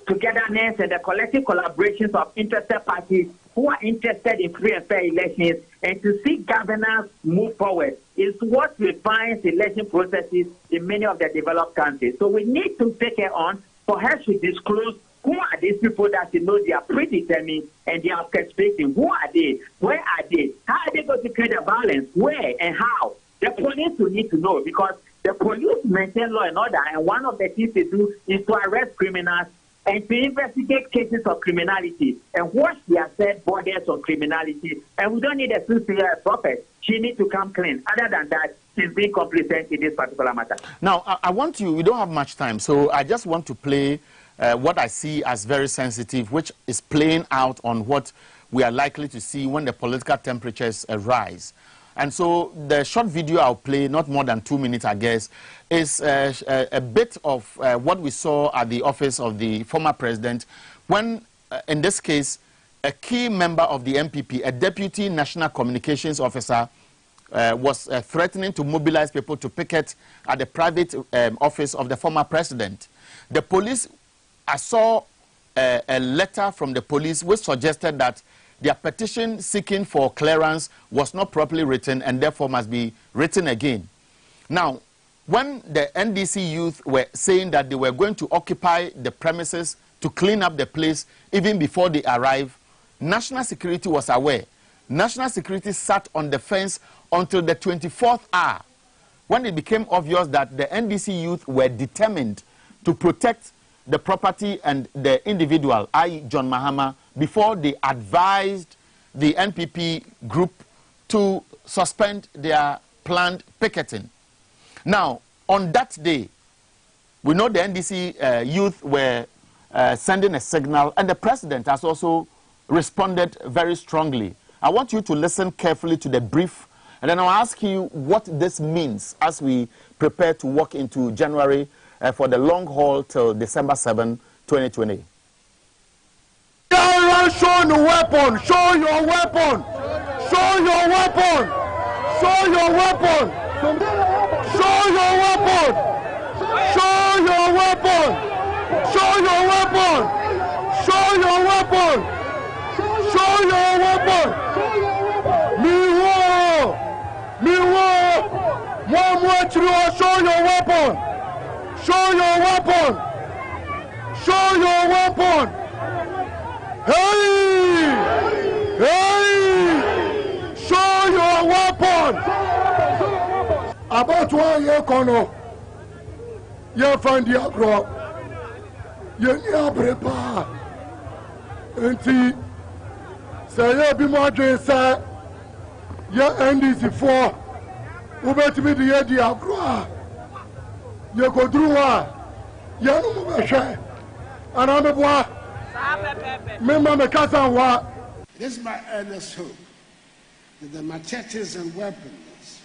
togetherness and the collective collaborations of interested parties who are interested in free and fair elections and to see governance move forward is what refines election processes in many of the developed countries. So we need to take her on for her to disclose who are these people that you know they are predetermined and they are orchestrating. Who are they? Where are they? How are they going to create the violence? Where and how? The police will need to know because the police maintain law and order, and one of the things they do is to arrest criminals and to investigate cases of criminality. And what she has said borders on criminality. And we don't need a sincere prophet. She needs to come clean. Other than that, she's being complacent in this particular matter. Now, I want you, we don't have much time, so I just want to play what I see as very sensitive, which is playing out on what we are likely to see when the political temperatures rise. And so the short video I'll play, not more than 2 minutes, I guess, is a bit of what we saw at the office of the former president when, in this case, a key member of the MPP, a deputy national communications officer, was threatening to mobilize people to picket at the private office of the former president. The police, I saw a letter from the police which suggested that their petition seeking for clearance was not properly written and therefore must be written again. Now, when the NDC youth were saying that they were going to occupy the premises to clean up the place even before they arrived, National Security was aware. National Security sat on the fence until the 24th hour when it became obvious that the NDC youth were determined to protect the property and the individual, i.e. John Mahama, before they advised the NPP group to suspend their planned picketing. Now, on that day, we know the NDC youth were sending a signal, and the president has also responded very strongly. I want you to listen carefully to the brief, and then I'll ask you what this means as we prepare to walk into January for the long haul till December 7, 2020. Show your weapon! Show your weapon! Show your weapon! Show your weapon! Show your weapon! Show your weapon! Show your weapon! Show your weapon! Show your weapon! Miwo! Miwo! One more through! Show your weapon! Show your weapon! Show your weapon! Hey! Hey! Show your weapon! About 1 year kono, you find the agro. You need prepare. Enti, say you be more than say, you NDC 4. You better be the agro. You go through one. You know me share. And I'm a boy. This is my earnest hope that the machetes and weapons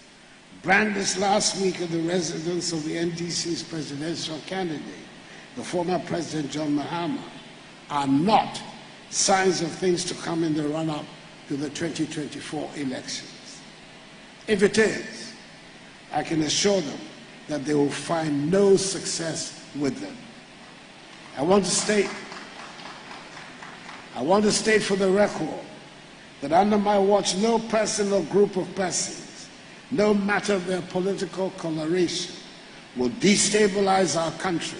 brandished last week at the residence of the NDC's presidential candidate, the former President John Mahama, are not signs of things to come in the run-up to the 2024 elections. If it is, I can assure them that they will find no success with them. I want to state for the record that under my watch, no person or group of persons, no matter of their political coloration, will destabilize our country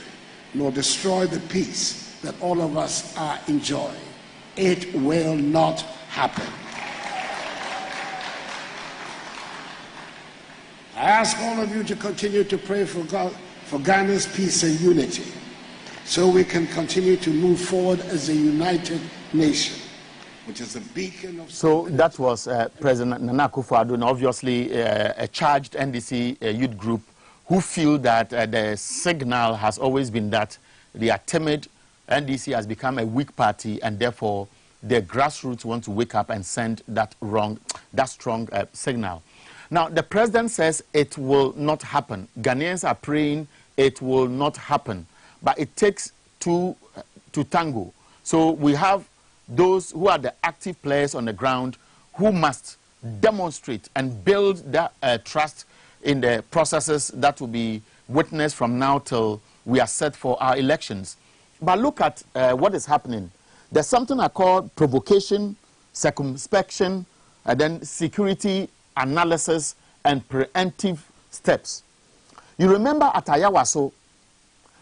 nor destroy the peace that all of us are enjoying. It will not happen. I ask all of you to continue to pray for Ghana's peace and unity, so we can continue to move forward as a united nation, which is a beacon of... So that was President Nana Akufo-Addo, and obviously a charged NDC youth group who feel that the signal has always been that they are timid. NDC has become a weak party, and therefore the grassroots want to wake up and send that strong signal. Now, the president says it will not happen. Ghanaians are praying it will not happen. But it takes two to tango. So we have those who are the active players on the ground who must demonstrate and build that trust in the processes that will be witnessed from now till we are set for our elections. But look at what is happening. There's something I call provocation, circumspection, and then security analysis and preemptive steps. You remember at Ayawaso,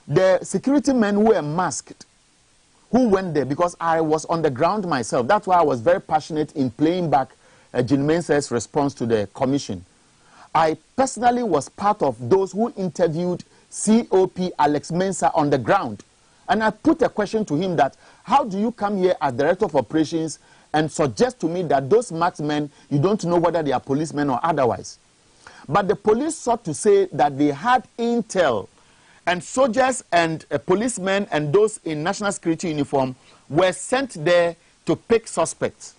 the security men who were masked, who went there, because I was on the ground myself. That's why I was very passionate in playing back Jim Mensah's response to the commission. I personally was part of those who interviewed COP Alex Mensah on the ground. And I put a question to him that, how do you come here as director of operations and suggest to me that those marksmen, you don't know whether they are policemen or otherwise? But the police sought to say that they had intel, and soldiers and policemen and those in national security uniform were sent there to pick suspects.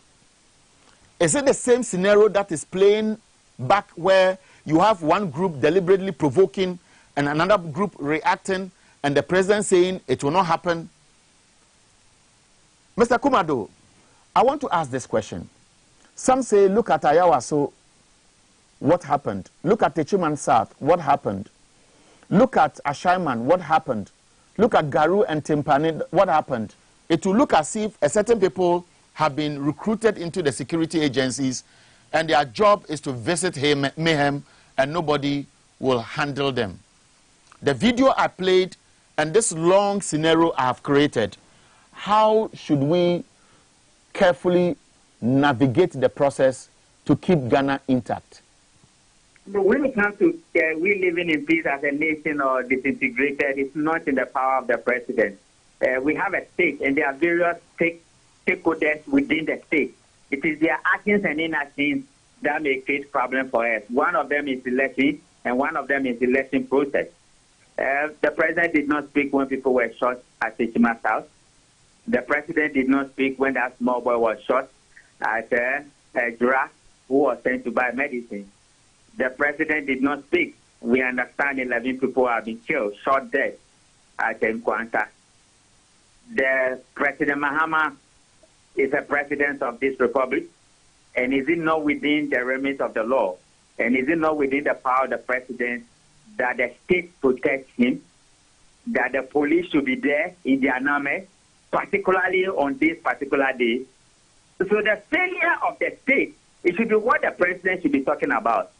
Is it the same scenario that is playing back where you have one group deliberately provoking and another group reacting, and the president saying it will not happen? Mr. Kumado, I want to ask this question. Some say, look at Ayawaso, what happened? Look at Techiman South, what happened? Look at Ashaiman, what happened? Look at Garu and Timpani, what happened? It will look as if a certain people have been recruited into the security agencies and their job is to visit mayhem and nobody will handle them. The video I played and this long scenario I have created, how should we carefully navigate the process to keep Ghana intact? But when it comes to we living in peace as a nation or disintegrated, it's not in the power of the president. We have a state, and there are various stakeholders within the state. It is their actions and inactions that may create problems for us. One of them is election, and one of them is election process. The president did not speak when people were shot at Ichima's house. The president did not speak when that small boy was shot at Jura, who was sent to buy medicine. The president did not speak. We understand 11 people have been killed, shot dead at Nkwanta. The President Mahama is a president of this republic, and is it not within the remit of the law, and is it not within the power of the president that the state protects him, that the police should be there in their numbers, particularly on this particular day? So the failure of the state, it should be what the president should be talking about.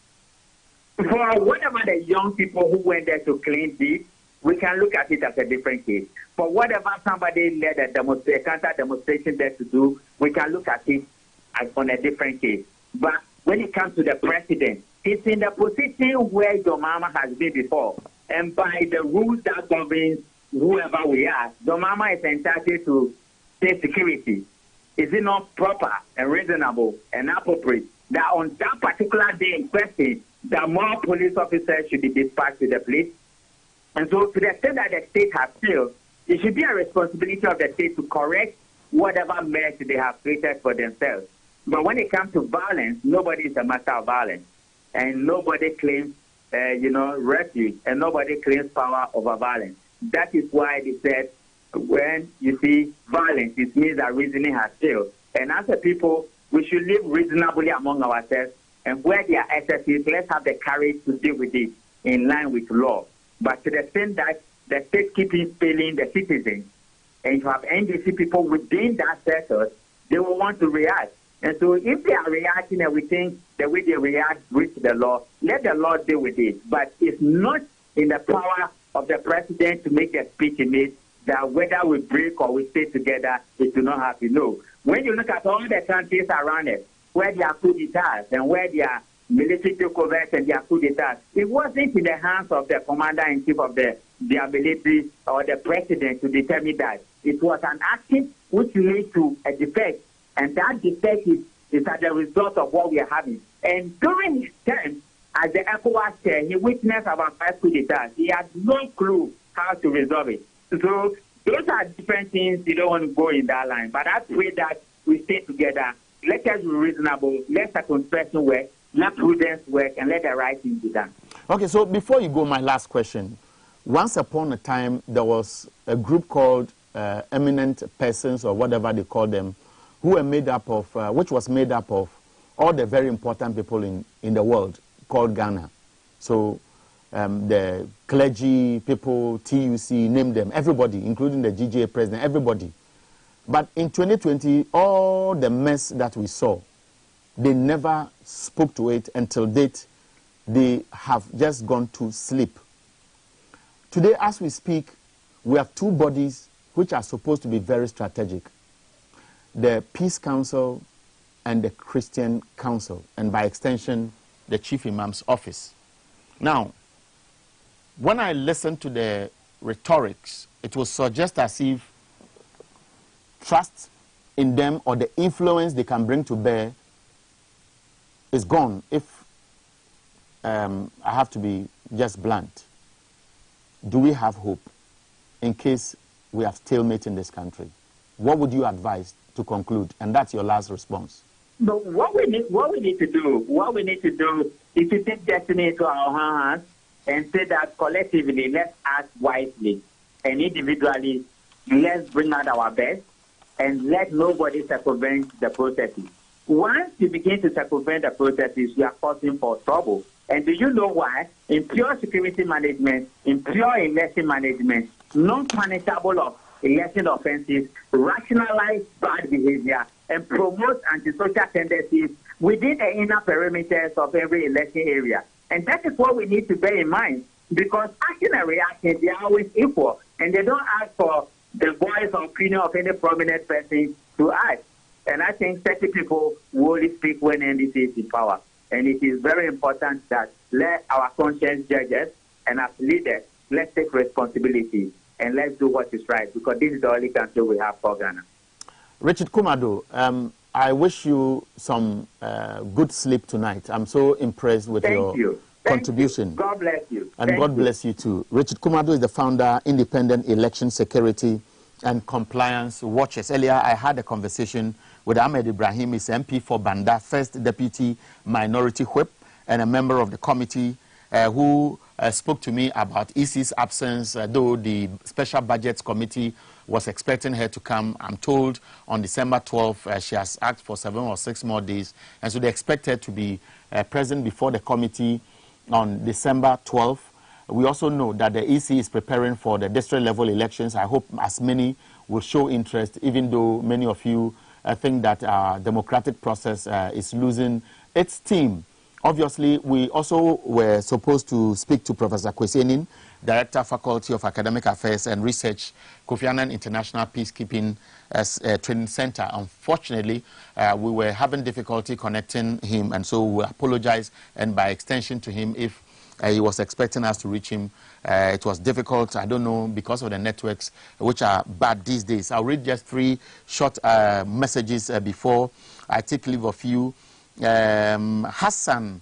For whatever the young people who went there to clean this, we can look at it as a different case. For whatever somebody led a counter-demonstration there to do, we can look at it as on a different case. But when it comes to the president, it's in the position where Domama has been before. And by the rules that govern whoever we are, Domama is entitled to state security. Is it not proper and reasonable and appropriate that on that particular day in question, that more police officers should be dispatched to the place? And so to the extent that the state has failed, it should be a responsibility of the state to correct whatever mess they have created for themselves. But when it comes to violence, nobody is a master of violence. And nobody claims, refuge, and nobody claims power over violence. That is why they said when you see violence, it means that reasoning has failed. And as a people, we should live reasonably among ourselves. And where there are excesses, let's have the courage to deal with it in line with law. But to the extent that the state keeps failing the citizens, and you have NDC people within that sector, they will want to react. And so if they are reacting and we think the way they react with the law, let the law deal with it. But it's not in the power of the president to make a speech in it that whether we break or we stay together, it will not happen. No. When you look at all the countries around it, where there are coup d'etats and where there are military takeovers and there are coup d'etats, it wasn't in the hands of the commander-in-chief of their military or the president to determine that. It was an action which led to a defect, and that defect is as a result of what we are having. And during his term as the ECOWAS chair, he witnessed about 5 coup d'etats. He had no clue how to resolve it. So those are different things. You don't want to go in that line. But I pray that we stay together. Let us be reasonable. Let circumspection work. Let prudence work. And let the right thing be done. Okay, so before you go, my last question. Once upon a time, there was a group called eminent persons, or whatever they call them, who were made up of, which was made up of all the very important people in the world, called Ghana. So the clergy, people, TUC, name them, everybody, including the GGA president, everybody. But in 2020, all the mess that we saw, they never spoke to it until date. They have just gone to sleep. Today, as we speak, we have 2 bodies which are supposed to be very strategic. The Peace Council and the Christian Council, and by extension, the Chief Imam's office. Now, when I listen to the rhetorics, it will suggest as if trust in them or the influence they can bring to bear is gone, if I have to be just blunt. Do we have hope in case we have stalemate in this country? What would you advise to conclude? And that's your last response. But what we need to do is to take destiny into our hands and say that collectively, let's act wisely, and individually, let's bring out our best, and let nobody circumvent the processes. Once you begin to circumvent the processes, you are causing for trouble. And do you know why? In pure security management, in pure election management, non-punishable of election offenses, rationalize bad behavior, and promote antisocial tendencies within the inner perimeters of every election area. And that is what we need to bear in mind, because action and reaction, they are always equal, and they don't ask for the voice or opinion of any prominent person to act. And I think certain people will only speak when NDC is in power. And it is very important that let our conscience judge us, and as leaders, let's take responsibility and let's do what is right, because this is the only country we have for Ghana. Richard Kumado, I wish you some good sleep tonight. I'm so impressed with your contribution. God bless you. And God bless you too. Richard Kumado is the founder, Independent Election Security and Compliance Watchers. Earlier, I had a conversation with Ahmed Ibrahim, his MP for Banda, first Deputy Minority Whip, and a member of the committee who spoke to me about EC's absence, though the Special Budgets Committee was expecting her to come. I'm told on December 12th, she has asked for 7 or 6 more days, and so they expect her to be present before the committee on December 12th. We also know that the EC is preparing for the district level elections. I hope as many will show interest, even though many of you think that our democratic process is losing its steam. Obviously, we also were supposed to speak to Professor Kwesenin, Director, Faculty of Academic Affairs and Research, Kofi Annan International Peacekeeping Training Center. Unfortunately, we were having difficulty connecting him, and so we apologize, and by extension to him, if he was expecting us to reach him. It was difficult, I don't know, because of the networks, which are bad these days. I'll read just 3 short messages before I take leave of you. Hassan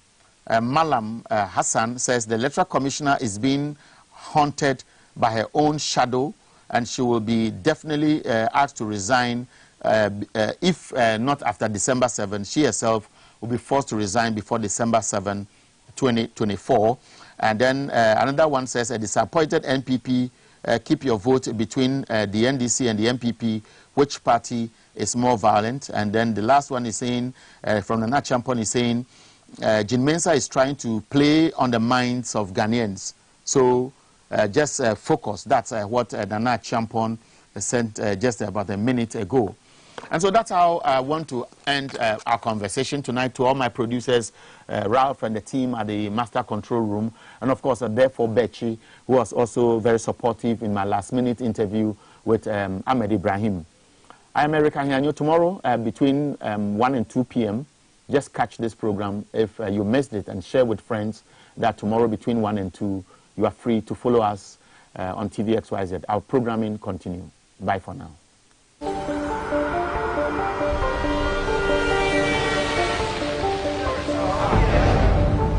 Malam Hassan says the electoral commissioner is being haunted by her own shadow, and she will be definitely asked to resign if not after December 7. She herself will be forced to resign before December 7, 2024. And then another one says a disappointed NPP, keep your vote between the NDC and the MPP, which party is more violent. And then the last one is saying, from Nana Champon is saying, Jin Mensa is trying to play on the minds of Ghanaians. So just focus. That's what Nana Champon sent just about a minute ago. And so that's how I want to end our conversation tonight. To all my producers, Ralph and the team at the Master Control Room, and of course, therefore, Bechi, who was also very supportive in my last-minute interview with Ahmed Ibrahim. I am Eric Ahianyo. Tomorrow, between 1 and 2 p.m., just catch this program if you missed it, and share with friends that tomorrow between 1 and 2, you are free to follow us on TVXYZ. Our programming continues. Bye for now.